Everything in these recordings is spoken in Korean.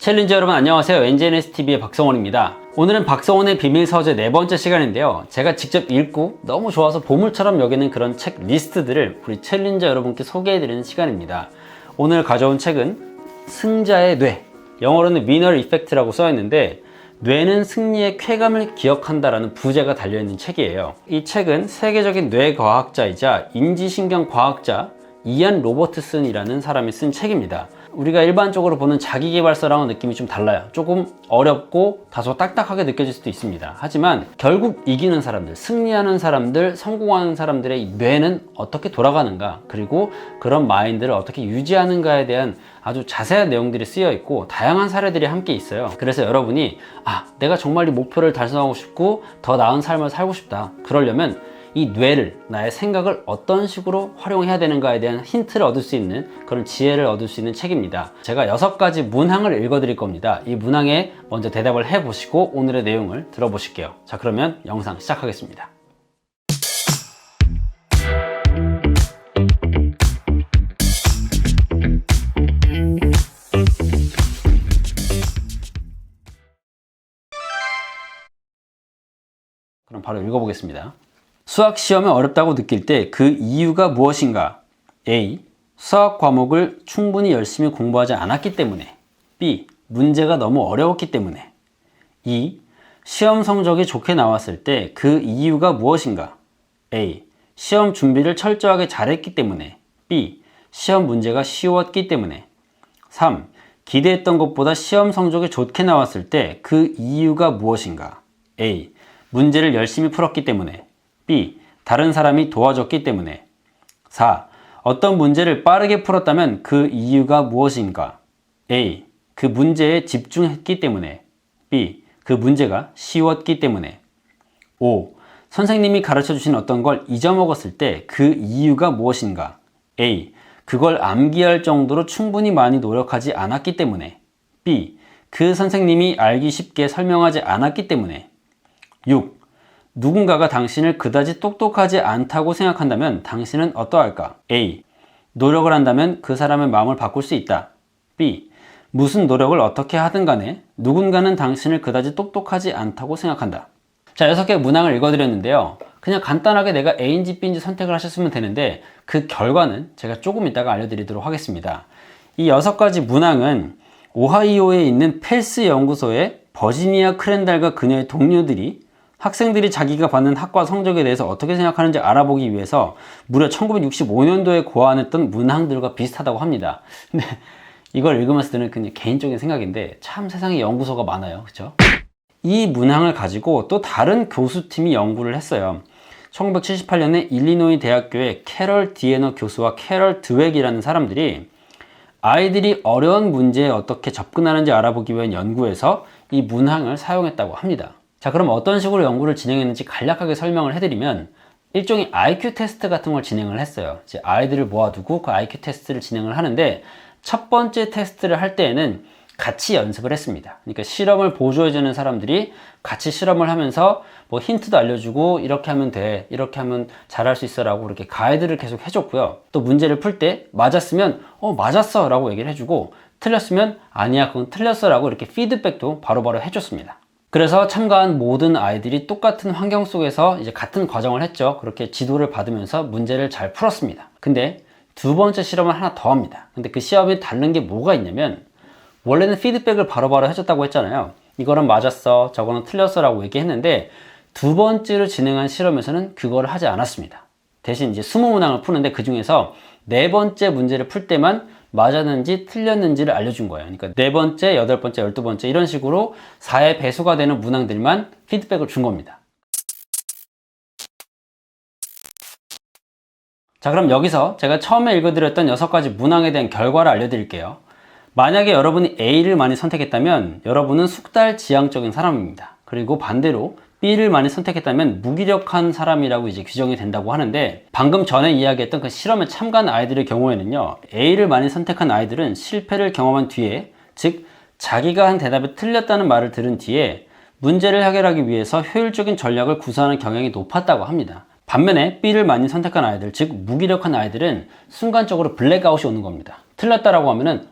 챌린저 여러분 안녕하세요. NGNSTV의 박성원입니다. 오늘은 박성원의 비밀서재 네 번째 시간인데요. 제가 직접 읽고 너무 좋아서 보물처럼 여기는 그런 책 리스트들을 우리 챌린저 여러분께 소개해드리는 시간입니다. 오늘 가져온 책은 승자의 뇌, 영어로는 Winner Effect라고 써있는데 뇌는 승리의 쾌감을 기억한다라는 부제가 달려있는 책이에요. 이 책은 세계적인 뇌과학자이자 인지신경과학자 이안 로버트슨이라는 사람이 쓴 책입니다. 우리가 일반적으로 보는 자기계발서랑은 느낌이 좀 달라요. 조금 어렵고 다소 딱딱하게 느껴질 수도 있습니다. 하지만 결국 이기는 사람들, 승리하는 사람들, 성공하는 사람들의 뇌는 어떻게 돌아가는가, 그리고 그런 마인드를 어떻게 유지하는가에 대한 아주 자세한 내용들이 쓰여 있고 다양한 사례들이 함께 있어요. 그래서 여러분이 내가 정말 이 목표를 달성하고 싶고 더 나은 삶을 살고 싶다, 그러려면 이 뇌를, 나의 생각을 어떤 식으로 활용해야 되는가에 대한 힌트를 얻을 수 있는, 그런 지혜를 얻을 수 있는 책입니다. 제가 6가지 문항을 읽어 드릴 겁니다. 이 문항에 먼저 대답을 해 보시고 오늘의 내용을 들어보실게요. 자, 그러면 영상 시작하겠습니다. 그럼 바로 읽어보겠습니다. 수학 시험이 어렵다고 느낄 때 그 이유가 무엇인가? A. 수학 과목을 충분히 열심히 공부하지 않았기 때문에. B. 문제가 너무 어려웠기 때문에. 2. 시험 성적이 좋게 나왔을 때 그 이유가 무엇인가? A. 시험 준비를 철저하게 잘했기 때문에. B. 시험 문제가 쉬웠기 때문에. 3. 기대했던 것보다 시험 성적이 좋게 나왔을 때 그 이유가 무엇인가? A. 문제를 열심히 풀었기 때문에. B. 다른 사람이 도와줬기 때문에. 4. 어떤 문제를 빠르게 풀었다면 그 이유가 무엇인가? A. 그 문제에 집중했기 때문에. B. 그 문제가 쉬웠기 때문에. 5. 선생님이 가르쳐주신 어떤 걸 잊어먹었을 때 그 이유가 무엇인가? A. 그걸 암기할 정도로 충분히 많이 노력하지 않았기 때문에. B. 그 선생님이 알기 쉽게 설명하지 않았기 때문에. 6. 누군가가 당신을 그다지 똑똑하지 않다고 생각한다면 당신은 어떠할까? A. 노력을 한다면 그 사람의 마음을 바꿀 수 있다. B. 무슨 노력을 어떻게 하든 간에 누군가는 당신을 그다지 똑똑하지 않다고 생각한다. 자, 6개 문항을 읽어드렸는데요. 그냥 간단하게 내가 A인지 B인지 선택을 하셨으면 되는데 그 결과는 제가 조금 이따가 알려드리도록 하겠습니다. 이 6가지 문항은 오하이오에 있는 펠스 연구소의 버지니아 크랜달과 그녀의 동료들이 학생들이 자기가 받는 학과 성적에 대해서 어떻게 생각하는지 알아보기 위해서 무려 1965년도에 고안했던 문항들과 비슷하다고 합니다. 근데 이걸 읽으면서 드는 그냥 개인적인 생각인데 참 세상에 연구소가 많아요. 그렇죠? 이 문항을 가지고 또 다른 교수팀이 연구를 했어요. 1978년에 일리노이 대학교의 캐럴 디에너 교수와 캐럴 드웩이라는 사람들이 아이들이 어려운 문제에 어떻게 접근하는지 알아보기 위한 연구에서 이 문항을 사용했다고 합니다. 자, 그럼 어떤 식으로 연구를 진행했는지 간략하게 설명을 해드리면 일종의 IQ 테스트 같은 걸 진행을 했어요. 이제 아이들을 모아두고 그 IQ 테스트를 진행을 하는데 첫 번째 테스트를 할 때에는 같이 연습을 했습니다. 그러니까 실험을 보조해주는 사람들이 같이 실험을 하면서 뭐 힌트도 알려주고 이렇게 하면 돼, 이렇게 하면 잘할 수 있어 라고 이렇게 가이드를 계속 해줬고요. 또 문제를 풀 때 맞았으면 맞았어 라고 얘기를 해주고 틀렸으면 아니야 그건 틀렸어 라고 이렇게 피드백도 바로바로 해줬습니다. 그래서 참가한 모든 아이들이 똑같은 환경 속에서 이제 같은 과정을 했죠. 그렇게 지도를 받으면서 문제를 잘 풀었습니다. 근데 두 번째 실험을 하나 더 합니다. 근데 그 시험이 다른 게 뭐가 있냐면 원래는 피드백을 바로바로 해줬다고 했잖아요. 이거는 맞았어, 저거는 틀렸어 라고 얘기했는데 두 번째로 진행한 실험에서는 그걸 하지 않았습니다. 대신 이제 20문항을 푸는데 그 중에서 네 번째 문제를 풀 때만 맞았는지 틀렸는지를 알려준 거예요. 그러니까 4번째, 8번째, 12번째 이런 식으로 4의 배수가 되는 문항들만 피드백을 준 겁니다. 자, 그럼 여기서 제가 처음에 읽어드렸던 6가지 문항에 대한 결과를 알려드릴게요. 만약에 여러분이 A를 많이 선택했다면 여러분은 숙달지향적인 사람입니다. 그리고 반대로 B를 많이 선택했다면 무기력한 사람이라고 이제 규정이 된다고 하는데 방금 전에 이야기했던 그 실험에 참가한 아이들의 경우에는요, A를 많이 선택한 아이들은 실패를 경험한 뒤에, 즉 자기가 한 대답이 틀렸다는 말을 들은 뒤에 문제를 해결하기 위해서 효율적인 전략을 구사하는 경향이 높았다고 합니다. 반면에 B를 많이 선택한 아이들, 즉 무기력한 아이들은 순간적으로 블랙아웃이 오는 겁니다. 틀렸다라고 하면은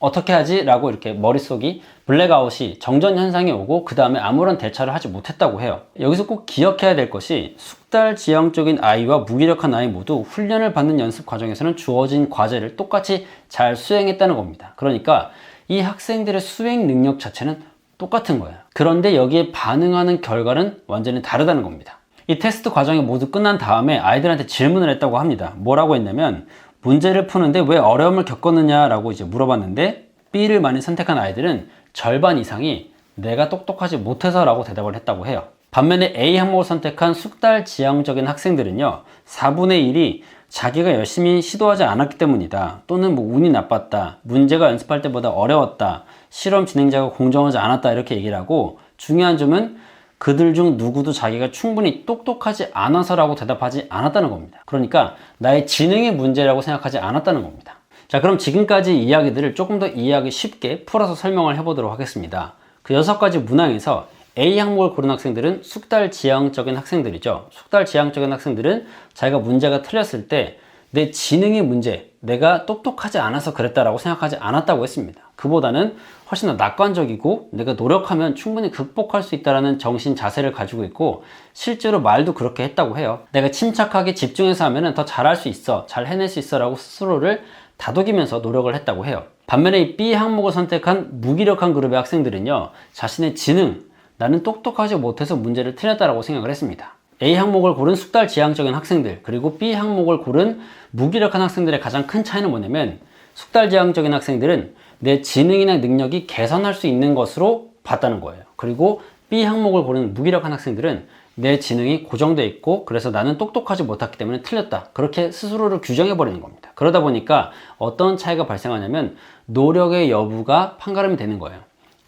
어떻게 하지? 라고 이렇게 머릿속이 블랙아웃이 정전 현상이 오고 그 다음에 아무런 대처를 하지 못했다고 해요. 여기서 꼭 기억해야 될 것이 숙달 지향적인 아이와 무기력한 아이 모두 훈련을 받는 연습 과정에서는 주어진 과제를 똑같이 잘 수행했다는 겁니다. 그러니까 이 학생들의 수행 능력 자체는 똑같은 거예요. 그런데 여기에 반응하는 결과는 완전히 다르다는 겁니다. 이 테스트 과정이 모두 끝난 다음에 아이들한테 질문을 했다고 합니다. 뭐라고 했냐면 문제를 푸는데 왜 어려움을 겪었느냐라고 이제 물어봤는데 B를 많이 선택한 아이들은 절반 이상이 내가 똑똑하지 못해서라고 대답을 했다고 해요. 반면에 A 항목을 선택한 숙달 지향적인 학생들은요, 4분의 1이 자기가 열심히 시도하지 않았기 때문이다, 또는 뭐 운이 나빴다, 문제가 연습할 때보다 어려웠다, 실험 진행자가 공정하지 않았다, 이렇게 얘기를 하고, 중요한 점은 그들 중 누구도 자기가 충분히 똑똑하지 않아서라고 대답하지 않았다는 겁니다. 그러니까 나의 지능의 문제라고 생각하지 않았다는 겁니다. 자, 그럼 지금까지 이야기들을 조금 더 이해하기 쉽게 풀어서 설명을 해보도록 하겠습니다. 그 6가지 문항에서 A 항목을 고른 학생들은 숙달 지향적인 학생들이죠. 숙달 지향적인 학생들은 자기가 문제가 틀렸을 때 내 지능의 문제, 내가 똑똑하지 않아서 그랬다라고 생각하지 않았다고 했습니다. 그보다는 훨씬 더 낙관적이고 내가 노력하면 충분히 극복할 수 있다는 정신 자세를 가지고 있고, 실제로 말도 그렇게 했다고 해요. 내가 침착하게 집중해서 하면 더 잘할 수 있어, 잘 해낼 수 있어 라고 스스로를 다독이면서 노력을 했다고 해요. 반면에 이 B 항목을 선택한 무기력한 그룹의 학생들은요, 자신의 지능, 나는 똑똑하지 못해서 문제를 틀렸다라고 생각을 했습니다. A 항목을 고른 숙달 지향적인 학생들, 그리고 B 항목을 고른 무기력한 학생들의 가장 큰 차이는 뭐냐면, 숙달 지향적인 학생들은 내 지능이나 능력이 개선할 수 있는 것으로 봤다는 거예요. 그리고 B 항목을 고른 무기력한 학생들은 내 지능이 고정되어 있고 그래서 나는 똑똑하지 못했기 때문에 틀렸다, 그렇게 스스로를 규정해 버리는 겁니다. 그러다 보니까 어떤 차이가 발생하냐면 노력의 여부가 판가름이 되는 거예요.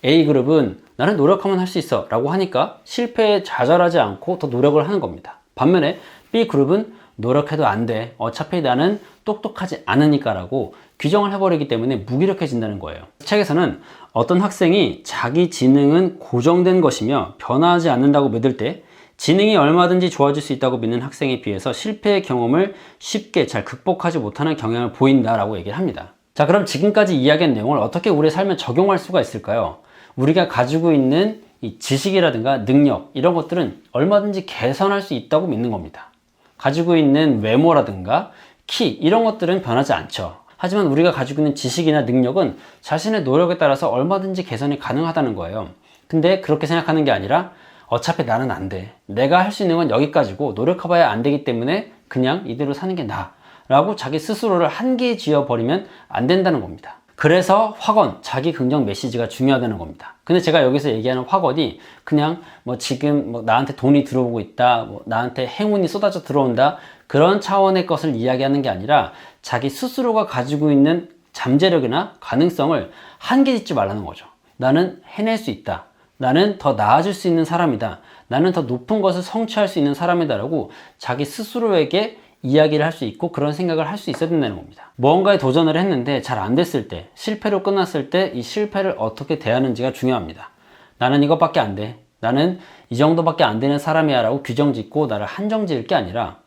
A그룹은 나는 노력하면 할 수 있어 라고 하니까 실패에 좌절하지 않고 더 노력을 하는 겁니다. 반면에 B그룹은 노력해도 안 돼, 어차피 나는 똑똑하지 않으니까 라고 규정을 해버리기 때문에 무기력해진다는 거예요. 책에서는 어떤 학생이 자기 지능은 고정된 것이며 변화하지 않는다고 믿을 때 지능이 얼마든지 좋아질 수 있다고 믿는 학생에 비해서 실패의 경험을 쉽게 잘 극복하지 못하는 경향을 보인다라고 얘기를 합니다. 자, 그럼 지금까지 이야기한 내용을 어떻게 우리의 삶에 적용할 수가 있을까요? 우리가 가지고 있는 이 지식이라든가 능력, 이런 것들은 얼마든지 개선할 수 있다고 믿는 겁니다. 가지고 있는 외모라든가 키, 이런 것들은 변하지 않죠. 하지만 우리가 가지고 있는 지식이나 능력은 자신의 노력에 따라서 얼마든지 개선이 가능하다는 거예요. 근데 그렇게 생각하는 게 아니라 어차피 나는 안 돼, 내가 할 수 있는 건 여기까지고 노력해봐야 안 되기 때문에 그냥 이대로 사는 게 나아 라고 자기 스스로를 한계에 지어버리면 안 된다는 겁니다. 그래서 확언, 자기 긍정 메시지가 중요하다는 겁니다. 근데 제가 여기서 얘기하는 확언이 그냥 뭐 지금 뭐 나한테 돈이 들어오고 있다, 뭐 나한테 행운이 쏟아져 들어온다, 그런 차원의 것을 이야기하는 게 아니라 자기 스스로가 가지고 있는 잠재력이나 가능성을 한계 짓지 말라는 거죠. 나는 해낼 수 있다, 나는 더 나아질 수 있는 사람이다, 나는 더 높은 것을 성취할 수 있는 사람이다 라고 자기 스스로에게 이야기를 할 수 있고 그런 생각을 할 수 있어야 된다는 겁니다. 무언가에 도전을 했는데 잘 안 됐을 때, 실패로 끝났을 때 이 실패를 어떻게 대하는지가 중요합니다. 나는 이것밖에 안 돼, 나는 이 정도밖에 안 되는 사람이야 라고 규정 짓고 나를 한정 지을 게 아니라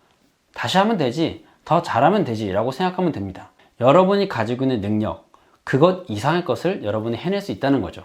다시 하면 되지, 더 잘하면 되지 라고 생각하면 됩니다. 여러분이 가지고 있는 능력, 그것 이상의 것을 여러분이 해낼 수 있다는 거죠.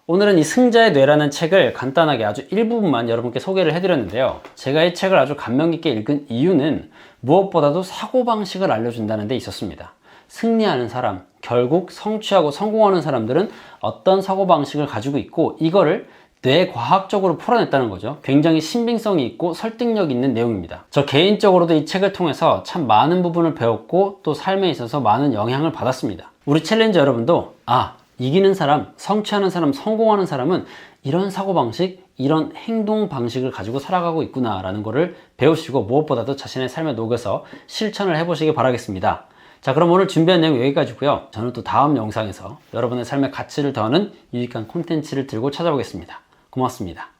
오늘은 이 승자의 뇌라는 책을 간단하게 아주 일부분만 여러분께 소개를 해드렸는데요. 제가 이 책을 아주 감명 깊게 읽은 이유는 무엇보다도 사고방식을 알려준다는 데 있었습니다. 승리하는 사람, 결국 성취하고 성공하는 사람들은 어떤 사고방식을 가지고 있고 이거를 뇌과학적으로 풀어냈다는 거죠. 굉장히 신빙성이 있고 설득력 있는 내용입니다. 저 개인적으로도 이 책을 통해서 참 많은 부분을 배웠고 또 삶에 있어서 많은 영향을 받았습니다. 우리 챌린저 여러분도 이기는 사람, 성취하는 사람, 성공하는 사람은 이런 사고방식, 이런 행동 방식을 가지고 살아가고 있구나 라는 거를 배우시고 무엇보다도 자신의 삶에 녹여서 실천을 해보시기 바라겠습니다. 자, 그럼 오늘 준비한 내용 여기까지고요. 저는 또 다음 영상에서 여러분의 삶의 가치를 더하는 유익한 콘텐츠를 들고 찾아오겠습니다. 고맙습니다.